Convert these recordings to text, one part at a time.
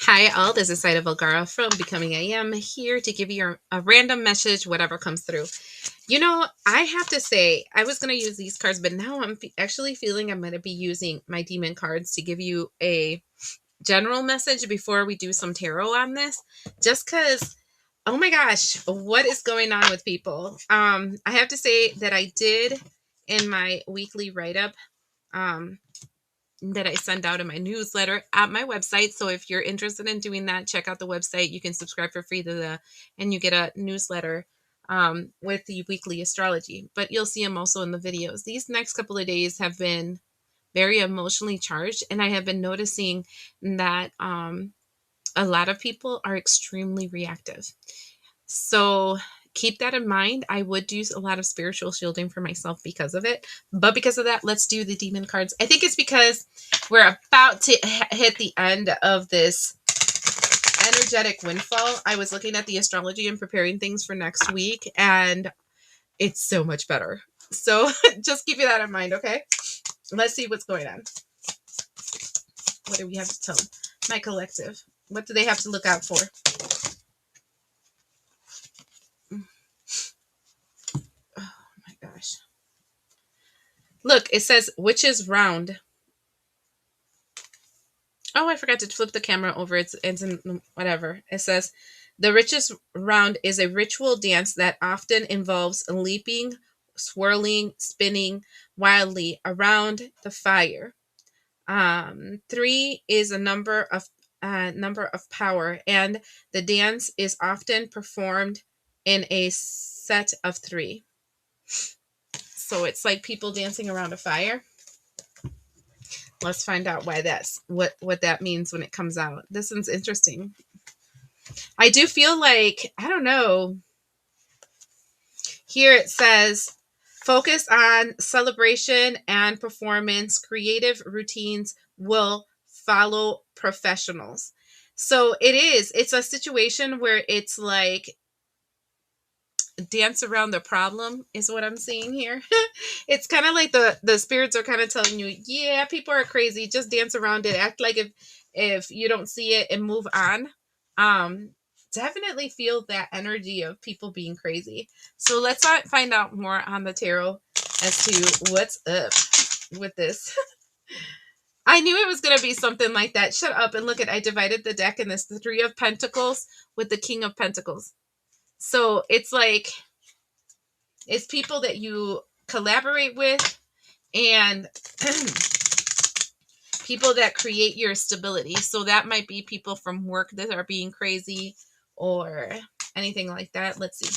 Hi, all. This is Zaida Velgara from Becoming I Am, here to give you a random message, whatever comes through. I have to say, I was going to use these cards, but now I'm actually feeling I'm going to be using my demon cards to give you a general message before we do some tarot on this. Just because, oh my gosh, what is going on with people? I have to say that I did in my weekly write up. That I send out in my newsletter at my website. So if you're interested in doing that, check out the website. You can subscribe for free to and you get a newsletter with the weekly astrology. But you'll see them also in the videos. These next couple of days have been very emotionally charged, and I have been noticing that a lot of people are extremely reactive. So keep that in mind. I would do a lot of spiritual shielding for myself because of it. But because of that, let's do the demon cards. I think it's because we're about to hit the end of this energetic windfall. I was looking at the astrology and preparing things for next week, and it's so much better. So just keep that in mind, okay? Let's see what's going on. What do we have to tell my collective? What do they have to look out for? Gosh. Look, it says which is round. Oh, I forgot to flip the camera over. It's in whatever. It says the richest round is a ritual dance that often involves leaping, swirling, spinning wildly around the fire. Three is a number of power, and the dance is often performed in a set of three. So it's like people dancing around a fire. Let's find out why that's what that means when it comes out. This one's interesting. I do feel like, I don't know. Here it says focus on celebration and performance. Creative routines will follow professionals. So it's a situation where it's like dance around the problem is what I'm seeing here. It's kind of like the spirits are kind of telling you, yeah, people are crazy, just dance around it, act like if you don't see it and move on. um Definitely feel that energy of people being crazy. So let's find out more on the tarot as to what's up with this. I knew it was going to be something like that. Shut up and look at, I divided the deck, and this the Three of Pentacles with the King of Pentacles. So it's like it's people that you collaborate with, and people that create your stability. So that might be people from work that are being crazy or anything like that. Let's see.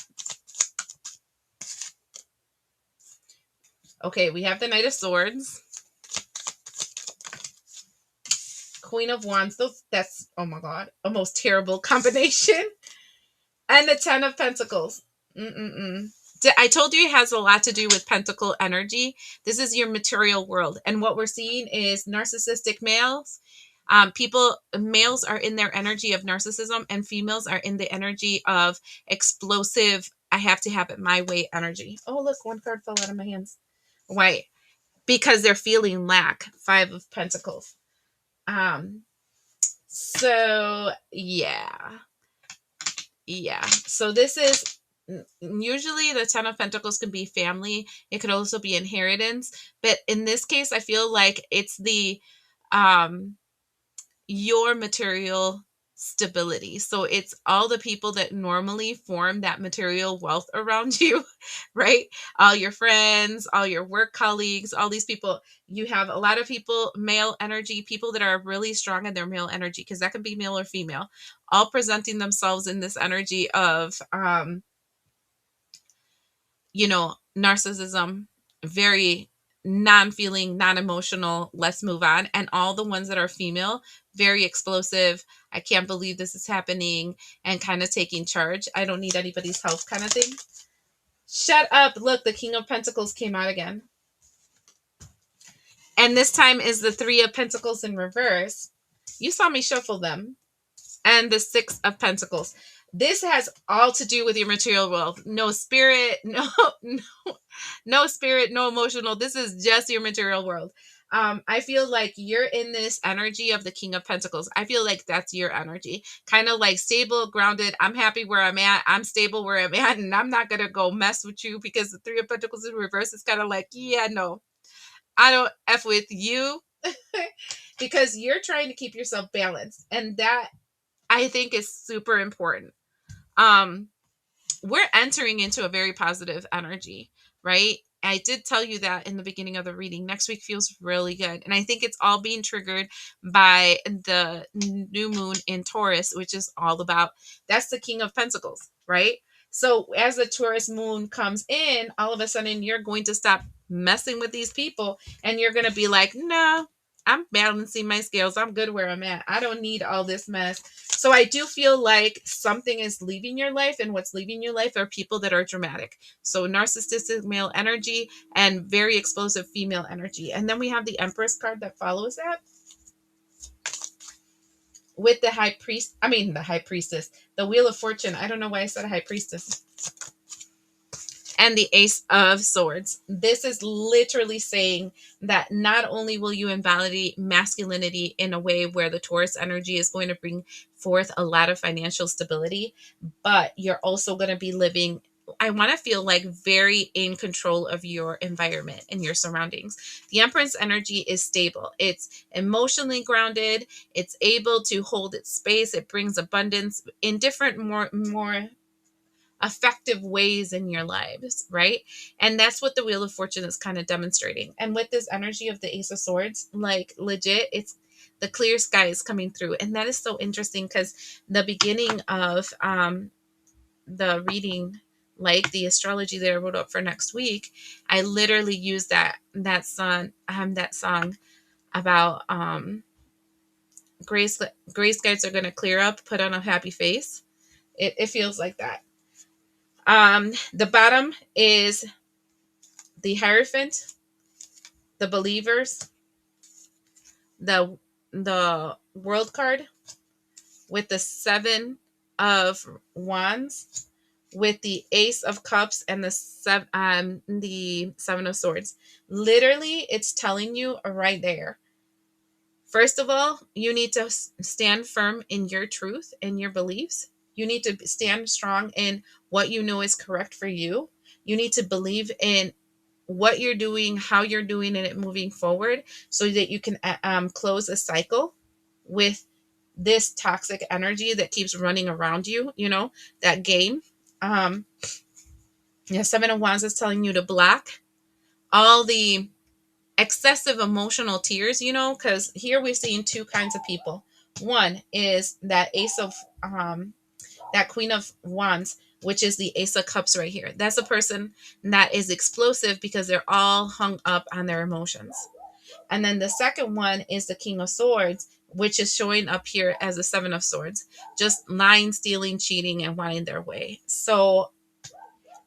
Okay, we have the Knight of Swords, Queen of Wands. That's, oh my God, a most terrible combination. And the Ten of Pentacles. I told you it has a lot to do with pentacle energy. This is your material world. And what we're seeing is narcissistic males. Males are in their energy of narcissism, and females are in the energy of explosive, I have to have it my way energy. Oh, look, one card fell out of my hands. Why? Because they're feeling lack. Five of Pentacles. So yeah. So this is usually the Ten of Pentacles can be family. It could also be inheritance, but in this case I feel like it's the your material stability. So it's all the people that normally form that material wealth around you, right? All your friends, all your work colleagues, all these people. You have a lot of people, male energy, people that are really strong in their male energy, because that can be male or female, all presenting themselves in this energy of narcissism, very non-feeling, non-emotional, let's move on. And all the ones that are female, very explosive, I can't believe this is happening, and kind of taking charge. I don't need anybody's help kind of thing. Shut up. Look, the King of Pentacles came out again. And this time is the Three of Pentacles in reverse. You saw me shuffle them. And the Six of Pentacles. This has all to do with your material world. No spirit, no spirit, no emotional. This is just your material world. I feel like you're in this energy of the King of Pentacles. I feel like that's your energy. Kind of like stable, grounded. I'm happy where I'm at. I'm stable where I'm at. And I'm not going to go mess with you, because the Three of Pentacles in reverse is kind of like, yeah, no, I don't F with you. Because you're trying to keep yourself balanced. And that, I think, is super important. Um, we're entering into a very positive energy, right? I did tell you that in the beginning of the reading. Next week feels really good. And I think it's all being triggered by the new moon in Taurus, which is all about, that's the King of Pentacles, right? So as the Taurus moon comes in, all of a sudden you're going to stop messing with these people, and you're going to be like, no, I'm balancing my scales. I'm good where I'm at. I don't need all this mess. So I do feel like something is leaving your life, and what's leaving your life are people that are dramatic. So narcissistic male energy and very explosive female energy. And then we have the Empress card that follows that, with the High Priestess, the Wheel of Fortune. I don't know why I said High Priestess. And the Ace of Swords. This is literally saying that not only will you invalidate masculinity in a way where the Taurus energy is going to bring forth a lot of financial stability, but you're also going to be living, I want to feel like, very in control of your environment and your surroundings. The Empress energy is stable. It's emotionally grounded. It's able to hold its space. It brings abundance in different, more effective ways in your lives, right? And that's what the Wheel of Fortune is kind of demonstrating. And with this energy of the Ace of Swords, like, legit, it's the clear sky is coming through. And that is so interesting, because the beginning of the reading, like the astrology that I wrote up for next week, I literally used that song about gray skies are going to clear up, put on a happy face. It feels like that. The bottom is the Hierophant, the Believers, the World card, with the Seven of Wands, with the Ace of Cups, and the Seven of Swords. Literally, it's telling you right there. First of all, you need to stand firm in your truth and your beliefs. You need to stand strong in what you know is correct for you. You need to believe in what you're doing, how you're doing it moving forward, so that you can close a cycle with this toxic energy that keeps running around you, that game. Seven of Wands is telling you to block all the excessive emotional tears, because here we're seeing two kinds of people. One is that that Queen of Wands, which is the Ace of Cups right here. That's a person that is explosive because they're all hung up on their emotions. And then the second one is the King of Swords, which is showing up here as the Seven of Swords, just lying, stealing, cheating, and wanting their way. So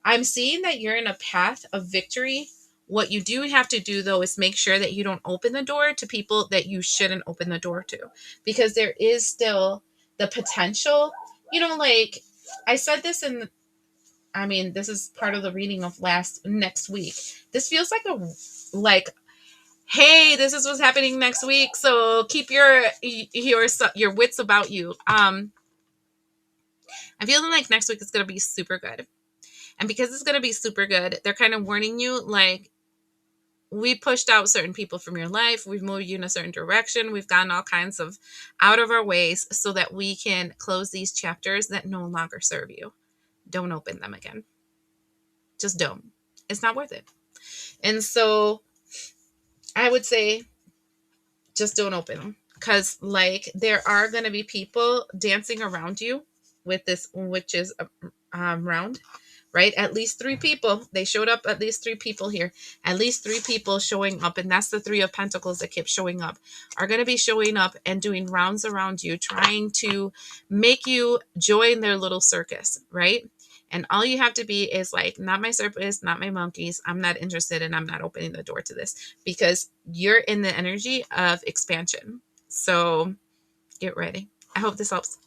I'm seeing that you're in a path of victory. What you do have to do, though, is make sure that you don't open the door to people that you shouldn't open the door to, because there is still the potential, like I said this this is part of the reading of next week. This feels like, hey, this is what's happening next week, so keep your wits about you. I'm feeling like next week is going to be super good. And because it's going to be super good, they're kind of warning you, like, we pushed out certain people from your life. We've moved you in a certain direction. We've gotten all kinds of out of our ways so that we can close these chapters that no longer serve you. Don't open them again. Just don't. It's not worth it. And so I would say just don't open them, because, like, there are going to be people dancing around you with this witch's round. Right? At least 3 people. They showed up, at least 3 people here. At least 3 people showing up. And that's the 3 of Pentacles that kept showing up. Are going to be showing up and doing rounds around you, trying to make you join their little circus. Right? And all you have to be is like, not my circus, not my monkeys. I'm not interested, and I'm not opening the door to this, because you're in the energy of expansion. So get ready. I hope this helps.